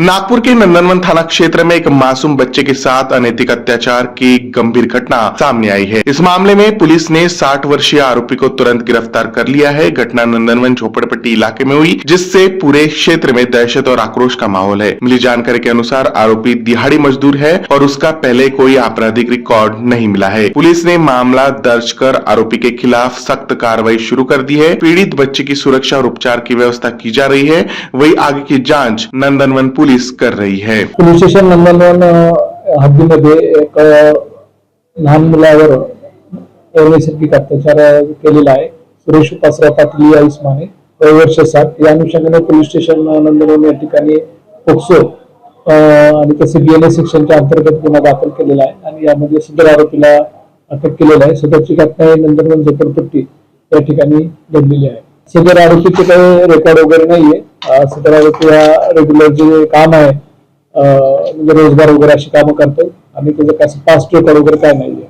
नागपुर के नंदनवन थाना क्षेत्र में एक मासूम बच्चे के साथ अनैतिक अत्याचार की गंभीर घटना सामने आई है। इस मामले में पुलिस ने 60 वर्षीय आरोपी को तुरंत गिरफ्तार कर लिया है। घटना नंदनवन झोपड़पट्टी इलाके में हुई, जिससे पूरे क्षेत्र में दहशत और आक्रोश का माहौल है। मिली जानकारी के अनुसार आरोपी दिहाड़ी मजदूर है और उसका पहले कोई आपराधिक रिकॉर्ड नहीं मिला है। पुलिस ने मामला दर्ज कर आरोपी के खिलाफ सख्त कार्रवाई शुरू कर दी है। पीड़ित बच्चे की सुरक्षा और उपचार की व्यवस्था की जा रही है। वही आगे की जांच नंदनवन पुलिस कर रही है। पोलीस स्टेशन नंदनवन हद्दीमध्ये एक लहान मुलावर अनैसर्गिक अत्याचार केलेला आहे। सुरेश उपासराव पाटील या इसमाने वर्ष 7 या अनुषंगाने पोलीस स्टेशन नंदनवन या ठिकाणी पोक्सो आणि तसे बीएनएस सेक्शनच्या अंतर्गत गुन्हा दाखल केलेला आहे आणि यामध्ये सदर आरोपीला अटक केलेला आहे। सदरची घटना नंदनवन झोपडपट्टी या ठिकाणी घडलेली आहे। सदर आरोपीचे काही रेकॉर्ड वगैरे नाहीये। सदर आरोपी हा रेग्युलर जे काम आहे म्हणजे रोजगार वगैरे अशी कामं करतो आणि त्याचं कसं पास्ट रेकॉर्ड वगैरे काय नाहीये।